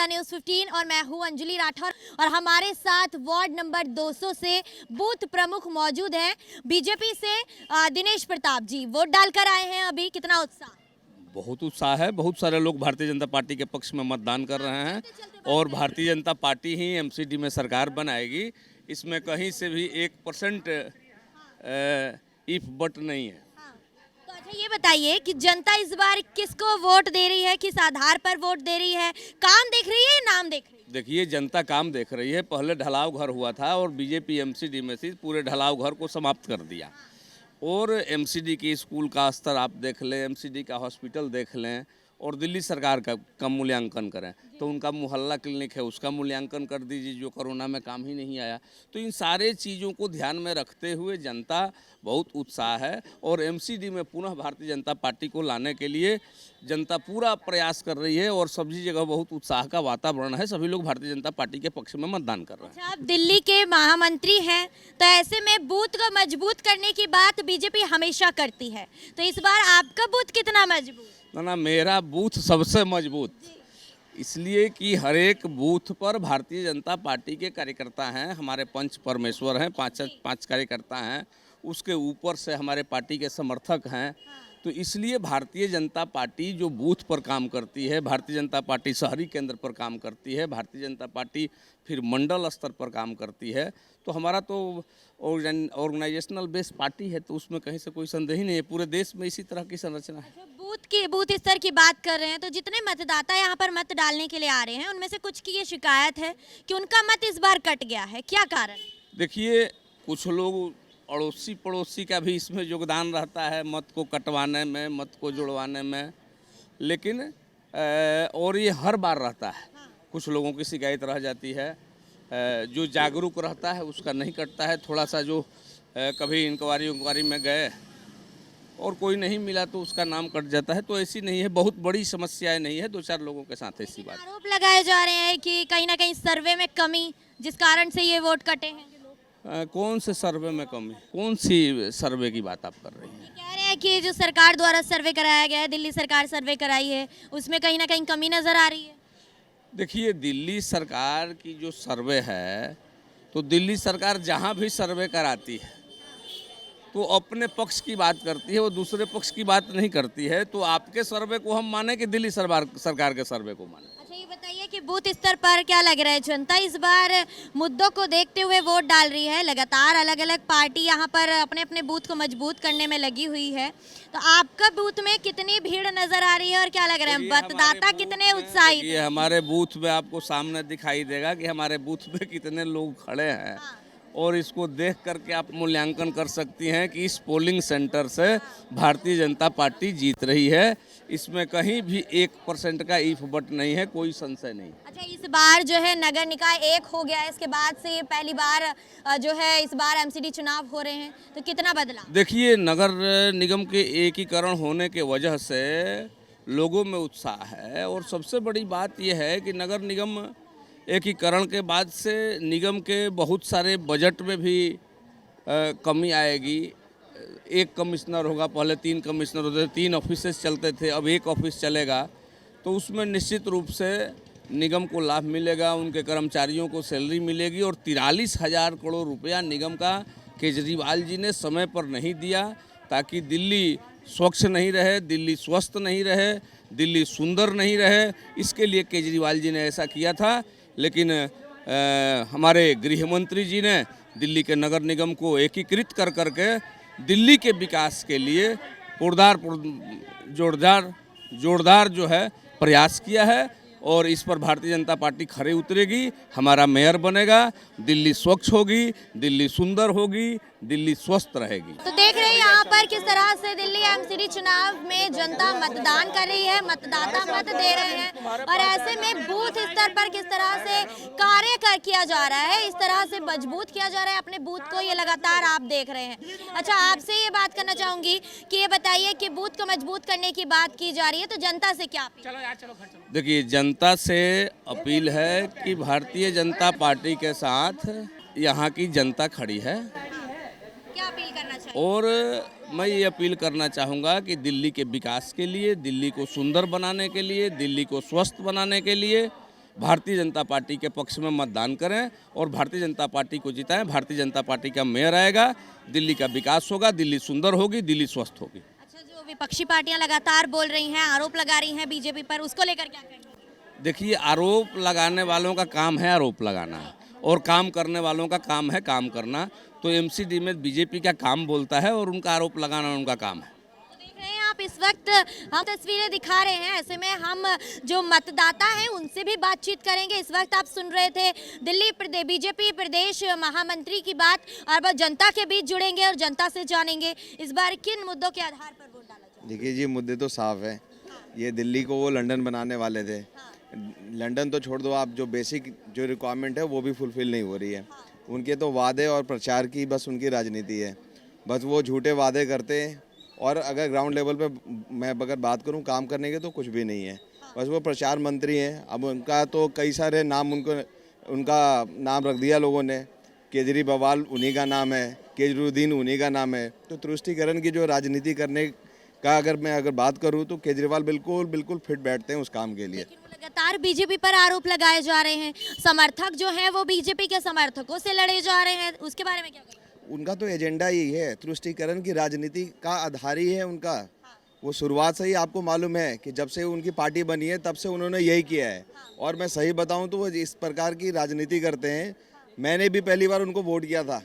The news 15 और मैं हूं अंजलि राठौर और हमारे साथ वार्ड नंबर 200 से बूथ प्रमुख मौजूद हैं। बीजेपी से दिनेश प्रताप जी वोट डालकर आए हैं। अभी कितना उत्साह? बहुत उत्साह है। बहुत सारे लोग भारतीय जनता पार्टी के पक्ष में मतदान कर रहे हैं और भारतीय जनता पार्टी ही एमसीडी में सरकार बनाएगी। इसमें कहीं से भी 1% इफ बट नहीं है। तो अच्छा ये बताइए कि जनता इस बार किसको वोट दे रही है, किस आधार पर वोट दे रही है? काम देख रही है, नाम देख रही है? देखिए, जनता काम देख रही है। पहले ढलाव घर हुआ था और बीजेपी एमसीडी में से पूरे ढलाव घर को समाप्त कर दिया और एमसीडी की स्कूल का स्तर आप देख लें, एमसीडी का हॉस्पिटल देख लें और दिल्ली सरकार का मूल्यांकन करें तो उनका मोहल्ला क्लिनिक है उसका मूल्यांकन कर दीजिए जो कोरोना में काम ही नहीं आया। तो इन सारे चीज़ों को ध्यान में रखते हुए जनता बहुत उत्साह है और एमसीडी में पुनः भारतीय जनता पार्टी को लाने के लिए जनता पूरा प्रयास कर रही है और सभी जगह बहुत उत्साह का वातावरण है। सभी लोग भारतीय जनता पार्टी के पक्ष में मतदान कर रहे हैं। अच्छा, आप दिल्ली के महामंत्री हैं तो ऐसे में बूथ को मजबूत करने की बात बीजेपी हमेशा करती है, तो इस बार आपका बूथ कितना मजबूत? ना, मेरा बूथ सबसे मजबूत, इसलिए कि हर एक बूथ पर भारतीय जनता पार्टी के कार्यकर्ता हैं। हमारे पंच परमेश्वर हैं, पांच कार्यकर्ता हैं, उसके ऊपर से हमारे पार्टी के समर्थक हैं। तो इसलिए भारतीय जनता पार्टी जो बूथ पर काम करती है, भारतीय जनता पार्टी शहरी केंद्र पर काम करती है, भारतीय जनता पार्टी फिर मंडल स्तर पर काम करती है। तो हमारा तो ऑर्गेनाइजेशनल बेस पार्टी है, तो उसमें कहीं से कोई संदेह ही नहीं है। पूरे देश में इसी तरह की संरचना है। बूथ स्तर की बात कर रहे हैं तो जितने मतदाता यहाँ पर मत डालने के लिए आ रहे हैं उनमें से कुछ की ये शिकायत है कि उनका मत इस बार कट गया है, क्या कारण? देखिए, कुछ लोग अड़ोसी पड़ोसी का भी इसमें योगदान रहता है मत को कटवाने में, मत को जुड़वाने में, लेकिन और ये हर बार रहता है। कुछ लोगों की शिकायत रह जाती है, जो जागरूक रहता है उसका नहीं कटता है। थोड़ा सा जो कभी इंक्वायरी में गए और कोई नहीं मिला तो उसका नाम कट जाता है। तो ऐसी नहीं है, बहुत बड़ी समस्याएं नहीं है, 2-4 लोगों के साथ ऐसी बात। आरोप लगाए जा रहे हैं कि कहीं ना कहीं सर्वे में कमी जिस कारण से ये वोट कटे हैं। कौन से सर्वे में कमी? कौन सी सर्वे की बात आप कर रही हैं? कह रहे हैं कि जो सरकार द्वारा सर्वे कराया गया है, दिल्ली सरकार सर्वे कराई है, उसमें कहीं ना कहीं कमी नजर आ रही है। देखिए, दिल्ली सरकार की जो सर्वे है, तो दिल्ली सरकार जहाँ भी सर्वे कराती है तो अपने पक्ष की बात करती है, वो दूसरे पक्ष की बात नहीं करती है। तो आपके सर्वे को हम माने कि दिल्ली सरकार के सर्वे को माने? अच्छा ये बताइए कि बूथ स्तर पर क्या लग रहा है, जनता इस बार मुद्दों को देखते हुए वोट डाल रही है? लगातार अलग अलग पार्टी यहाँ पर अपने अपने बूथ को मजबूत करने में लगी हुई है, तो आपका बूथ में कितनी भीड़ नजर आ रही है और क्या लग रहा है, मतदाता कितने उत्साहित? ये हमारे बूथ में आपको सामने दिखाई देगा कि हमारे बूथ में कितने लोग खड़े हैं और इसको देख करके आप मूल्यांकन कर सकती हैं कि इस पोलिंग सेंटर से भारतीय जनता पार्टी जीत रही है। इसमें कहीं भी 1% का इफ बट नहीं है, कोई संशय नहीं। अच्छा, इस बार जो है नगर निकाय एक हो गया है, इसके बाद से ये पहली बार जो है इस बार एमसीडी चुनाव हो रहे हैं, तो कितना बदला? देखिए, नगर निगम के एकीकरण होने के वजह से लोगों में उत्साह है और सबसे बड़ी बात यह है कि नगर निगम एकीकरण के बाद से निगम के बहुत सारे बजट में भी कमी आएगी। एक कमिश्नर होगा, पहले 3 कमिश्नर होते थे, 3 ऑफिसेस चलते थे, अब 1 ऑफिस चलेगा। तो उसमें निश्चित रूप से निगम को लाभ मिलेगा, उनके कर्मचारियों को सैलरी मिलेगी और 43,000 करोड़ रुपया निगम का केजरीवाल जी ने समय पर नहीं दिया ताकि दिल्ली स्वच्छ नहीं रहे, दिल्ली स्वस्थ नहीं रहे, दिल्ली सुंदर नहीं रहे। इसके लिए केजरीवाल जी ने ऐसा किया था। लेकिन हमारे गृह मंत्री जी ने दिल्ली के नगर निगम को एकीकृत कर करके दिल्ली के विकास के लिए जोरदार जो है प्रयास किया है और इस पर भारतीय जनता पार्टी खरे उतरेगी। हमारा मेयर बनेगा, दिल्ली स्वच्छ होगी, दिल्ली सुंदर होगी, दिल्ली स्वस्थ रहेगी। तो देख रहे हैं यहाँ पर किस तरह से दिल्ली एमसीडी चुनाव में जनता मतदान कर रही है, मतदाता मत दे रहे हैं और ऐसे में बूथ स्तर पर किस तरह से कार्य किया जा रहा है, इस तरह से मजबूत किया जा रहा है अपने बूथ को, ये लगातार आप देख रहे हैं। अच्छा, आपसे ये बात करना चाहूंगी कि ये बताइए कि बूथ को मजबूत करने की बात की जा रही है, तो जनता से क्या अपील? देखिए, जनता से अपील है कि भारतीय जनता पार्टी के साथ यहाँ की जनता खड़ी है। क्या अपील करना चाहिए? और मैं ये अपील करना चाहूँगा कि दिल्ली के विकास के लिए, दिल्ली को सुंदर बनाने के लिए, दिल्ली को स्वस्थ बनाने के लिए भारतीय जनता पार्टी के पक्ष में मतदान करें और भारतीय जनता पार्टी को जिताएं। भारतीय जनता पार्टी का मेयर आएगा, दिल्ली का विकास होगा, दिल्ली सुंदर होगी, दिल्ली स्वस्थ होगी। अच्छा, जो विपक्षी पार्टियां लगातार बोल रही हैं, आरोप लगा रही हैं बीजेपी पर, उसको लेकर क्या कहेंगे? देखिए, आरोप लगाने वालों का काम है आरोप लगाना और काम करने वालों का काम है काम करना। तो एमसीडी में बीजेपी का काम बोलता है और उनका आरोप लगाना उनका काम है। तो देख रहे हैं आप, इस वक्त हम तस्वीरें दिखा रहे हैं, ऐसे में हम जो मतदाता हैं उनसे भी बातचीत करेंगे। इस वक्त आप सुन रहे थे दिल्ली बीजेपी प्रदेश महामंत्री की बात, और अब जनता के बीच जुड़ेंगे और जनता से जानेंगे इस बार किन मुद्दों के आधार पर वोट डाला जाए। देखिए जी, मुद्दे तो साफ है। ये दिल्ली को वो लंदन बनाने वाले थे। लंदन तो छोड़ दो, आप जो बेसिक जो रिक्वायरमेंट है वो भी फुलफिल नहीं हो रही है। उनके तो वादे और प्रचार की बस उनकी राजनीति है। बस वो झूठे वादे करते हैं और अगर ग्राउंड लेवल पे मैं अगर बात करूं काम करने के, तो कुछ भी नहीं है। बस वो प्रचार मंत्री हैं। अब उनका तो कई सारे नाम उनका नाम रख दिया लोगों ने। केजरीवाल उन्हीं का नाम है, केजरीवाल उन्हीं का नाम है। तो तुष्टीकरण की जो राजनीति करने का अगर बात करूं तो केजरीवाल बिल्कुल फिट बैठते हैं उस काम के लिए। लेकिन वो लगातार बीजेपी पर आरोप लगाए जा रहे हैं, समर्थक जो हैं वो बीजेपी के समर्थकों से लड़े जा रहे हैं, उसके बारे में क्या कहेंगे? उनका तो एजेंडा ही है, तुष्टीकरण की राजनीति का आधार ही है उनका। वो शुरुआत से ही आपको मालूम है कि जब से उनकी पार्टी बनी है तब से उन्होंने यही किया है। और मैं सही बताऊं तो वो इस प्रकार की राजनीति करते हैं। मैंने भी पहली बार उनको वोट किया था,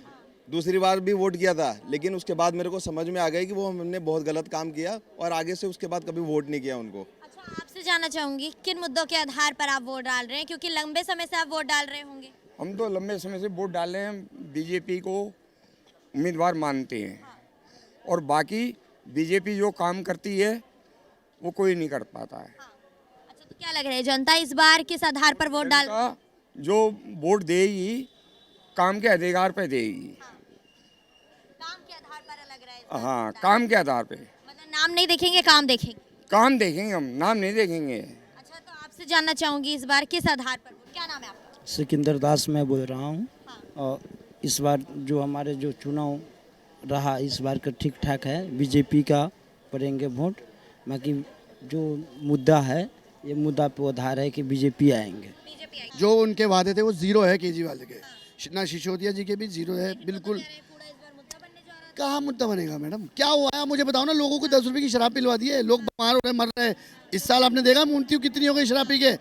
दूसरी बार भी वोट किया था, लेकिन उसके बाद मेरे को समझ में आ गया कि वो हमने बहुत गलत काम किया और आगे से उसके बाद कभी वोट नहीं किया उनको। अच्छा, आपसे जानना चाहूंगी किन मुद्दों के आधार पर आप वोट डाल रहे हैं, क्योंकि लंबे समय से आप वोट डाल रहे होंगे। हम तो लंबे समय से वोट डाल रहे हैं, बीजेपी को उम्मीदवार मानते हैं और बाकी बीजेपी जो काम करती है वो कोई नहीं कर पाता है। अच्छा, तो क्या लग रहा है जनता इस बार किस आधार पर वोट डाल? जनता जो वोट देगी काम के अधिकार पे देगी। काम के आधार पर लग रहा है इस बार हाँ, वोट डाल। काम के आधार पे। मतलब नाम नहीं देखेंगे, काम देखेंगे। काम देखेंगे हम, नाम नहीं देखेंगे। अच्छा, तो आपसे जानना चाहूंगी इस बार किस आधार पर वोट? क्या नाम है आपका? सिकंदर दास मैं बोल रहा हूँ। और इस बार जो हमारे जो चुनाव रहा इस बार का ठीक ठाक है, बीजेपी का पड़ेंगे वोट। बाकी जो मुद्दा है ये मुद्दा पे आधार है कि बीजेपी आएंगे। बीजेपी आएगी। जो उनके वादे थे वो जीरो है केजरीवाल के। ना सिसोदिया जी के भी जीरो है बिल्कुल। पूरा इस बार मुद्दा बनने जा रहा है। कहाँ मुद्दा बनेगा मैडम? क्या हुआ है मुझे बताओ ना। लोगों को 10 रुपए की शराब पिलवा दी है, लोग बीमार हो रहे मर रहे हैं। इस साल आपने देखा मृत्यु कितनी हो गई शराब पी के।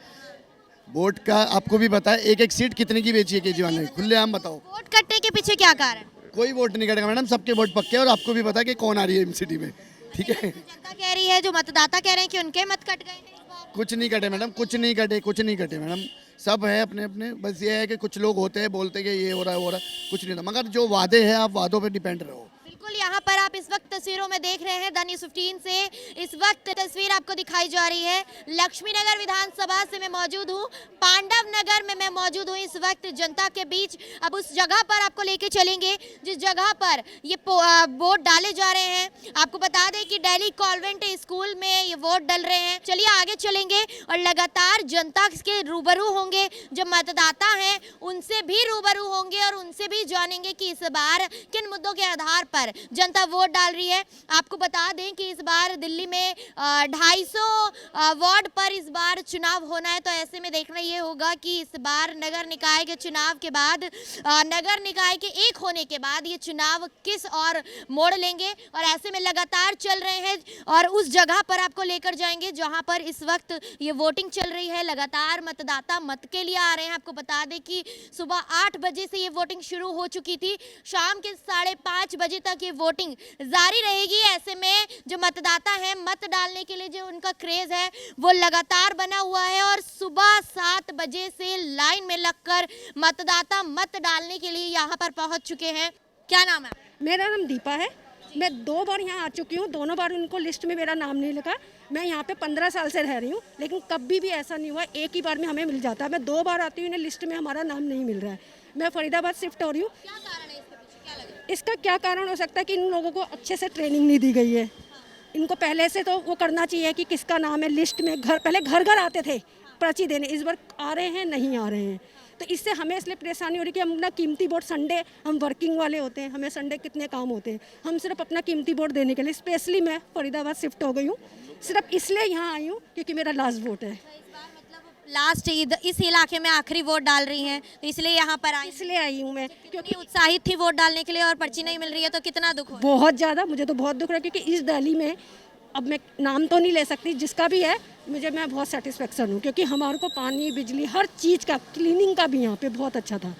वोट का आपको भी पता है, एक सीट कितने की बेची है केजरीवाल ने, खुलेआम बताओ। वोट कटने के पीछे क्या कारण? कोई वोट नहीं कटेगा मैडम, सबके वोट पक्के हैं और आपको भी पता है कि कौन आ रही है एमसीडी में। ठीक है, जनता कह रही है, जो मतदाता कह रहे हैं कि उनके मत कट गए हैं इस बार। कुछ नहीं कटे मैडम, कुछ नहीं कटे मैडम। सब है अपने अपने। बस ये है कि कुछ लोग होते हैं बोलते कि ये हो रहा है कुछ नहीं था। मगर जो वादे हैं आप वादों पे डिपेंड रहो। बिल्कुल, यहाँ पर आप इस वक्त तस्वीरों में देख रहे हैं द न्यूज़ 15 से इस वक्त तस्वीर आपको दिखाई जा रही है। लक्ष्मी नगर विधानसभा से मैं मौजूद हूँ, पांडव नगर में मैं मौजूद हूँ इस वक्त जनता के बीच। अब उस जगह पर आपको लेके चलेंगे जिस जगह पर ये वोट डाले जा रहे हैं। आपको बता दें कि दिल्ली कॉन्वेंट स्कूल में ये वोट डल रहे हैं। चलिए आगे चलेंगे और लगातार जनता के रूबरू होंगे, जो मतदाता हैं उनसे भी रूबरू होंगे और उनसे भी जानेंगे कि इस बार किन मुद्दों के आधार पर जनता वोट डाल रही है। आपको बता दें कि इस बार दिल्ली में 250 वार्ड पर इस बार चुनाव होना है। तो ऐसे में देखना ये होगा कि इस बार नगर निकाय के चुनाव के बाद, नगर निकाय के एक होने के बाद ये चुनाव किस और मोड़ लेंगे। और ऐसे में लगातार चल रहे हैं और उस जगह पर आपको लेकर जाएंगे जहां पर इस वक्त ये वोटिंग चल रही है। लगातार मतदाता मत के लिए आ रहे हैं। आपको बता दें कि सुबह 8 बजे से ये वोटिंग शुरू हो चुकी थी, शाम के 5:30 बजे तक ये वोटिंग जारी रहेगी। ऐसे में जो मतदाता हैं मत डालने के लिए जो उनका क्रेज है वो लगातार बना हुआ है और सुबह 7 बजे से लाइन में लगकर मतदाता मत डालने के लिए यहाँ पर पहुँच चुके हैं। क्या नाम है? मेरा नाम दीपा है। मैं 2 बार यहाँ आ चुकी हूँ, दोनों बार उनको लिस्ट में मेरा नाम नहीं लिखा। मैं यहाँ पे 15 साल से रह रही हूँ, लेकिन कभी भी ऐसा नहीं हुआ एक ही बार में हमें मिल जाता है। मैं 2 बार आती हूँ, इन्हें लिस्ट में हमारा नाम नहीं मिल रहा है। मैं फरीदाबाद शिफ्ट हो रही हूँ। क्या कारण है इसके पीछे? क्या लग रहा है? इसका क्या कारण हो सकता है कि इन लोगों को अच्छे से ट्रेनिंग नहीं दी गई है। इनको पहले से तो वो करना चाहिए कि किसका नाम है लिस्ट में। पहले घर घर आते थे पर्ची देने, इस बार आ रहे हैं नहीं आ रहे हैं। तो इससे हमें इसलिए परेशानी हो रही है कि हम अपना कीमती वोट, संडे हम वर्किंग वाले होते हैं, हमें संडे कितने काम होते हैं, हम सिर्फ अपना कीमती वोट देने के लिए स्पेशली मैं फरीदाबाद शिफ्ट हो गई हूँ। सिर्फ इसलिए यहाँ आई हूँ क्योंकि मेरा लास्ट वोट है। इस बार मतलब लास्ट इस इलाके में आखिरी वोट डाल रही हैं, तो इसलिए यहाँ पर आई। इसलिए आई हूँ मैं क्योंकि उत्साहित थी वोट डालने के लिए और पर्ची नहीं मिल रही है, तो कितना दुख हो रहा बहुत ज़्यादा, मुझे तो बहुत दुख रहा है क्योंकि इस दिल्ली में अब मैं नाम तो नहीं ले सकती जिसका भी है, मैं बहुत सेटिस्फेक्शन हूँ क्योंकि हमारे को पानी बिजली हर चीज़ का, क्लीनिंग का भी यहाँ पे बहुत अच्छा था,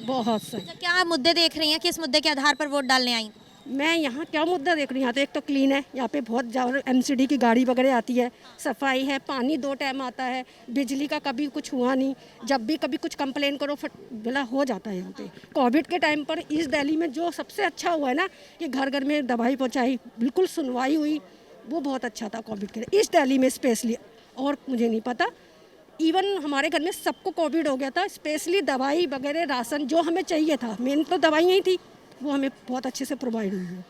बहुत सही। अच्छा, क्या मुद्दे देख रही हैं, किस मुद्दे के आधार पर वोट डालने आई? मैं यहाँ क्या मुद्दा देख रही हूँ, यहाँ तो एक तो क्लीन है, यहाँ पे बहुत ज़्यादा एमसीडी की गाड़ी वगैरह आती है, सफाई है, पानी 2 टाइम आता है, बिजली का कभी कुछ हुआ नहीं, जब भी कभी कुछ कंप्लेन करो फट बोला हो जाता है यहाँ पे। कोविड के टाइम पर इस दिल्ली में जो सबसे अच्छा हुआ है ना कि घर घर में दवाई पहुँचाई, बिल्कुल सुनवाई हुई, वो बहुत अच्छा था कोविड के इस दिल्ली में स्पेशली। और मुझे नहीं पता, इवन हमारे घर में सबको कोविड हो गया था, स्पेशली दवाई वगैरह राशन जो हमें चाहिए था, मेन तो दवाइयाँ ही थी, वो हमें बहुत अच्छे से प्रोवाइड हुई है।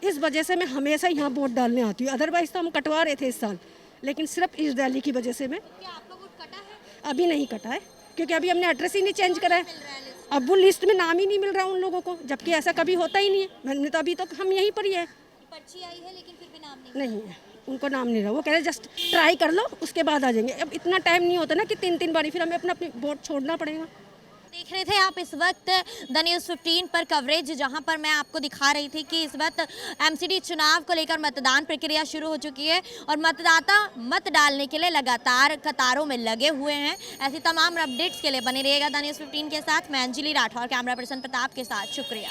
इस वजह से मैं हमेशा यहाँ वोट डालने आती हूँ, अदरवाइज़ तो हम कटवा रहे थे इस साल, लेकिन सिर्फ इस दिल्ली की वजह से मैं। क्या आपका वोट कटा है? अभी नहीं कटा है क्योंकि अभी हमने एड्रेस ही नहीं चेंज करा है, अब वो लिस्ट में नाम ही नहीं मिल रहा उन लोगों को, जबकि ऐसा कभी होता ही नहीं है। मैंने तो अभी तो हम यहीं पर ही है, पर्ची आई है लेकिन फिर भी नाम नहीं। नहीं है उनको नाम नहीं रहा, वो कह रहे जस्ट ट्राई कर लो उसके बाद आ जाएंगे। अब इतना टाइम नहीं होता ना कि 3-3 बारी फिर हमें अपना अपनी वोट छोड़ना पड़ेगा। देख रहे थे आप इस वक्त द न्यूज़ 15 पर कवरेज, जहां पर मैं आपको दिखा रही थी कि इस वक्त एमसीडी चुनाव को लेकर मतदान प्रक्रिया शुरू हो चुकी है और मतदाता मत डालने के लिए लगातार कतारों में लगे हुए हैं। ऐसी तमाम अपडेट्स के लिए बने रहिएगा द न्यूज़ 15 के साथ। मैं अंजलि राठौर, कैमरा पर्सन प्रताप के साथ, शुक्रिया।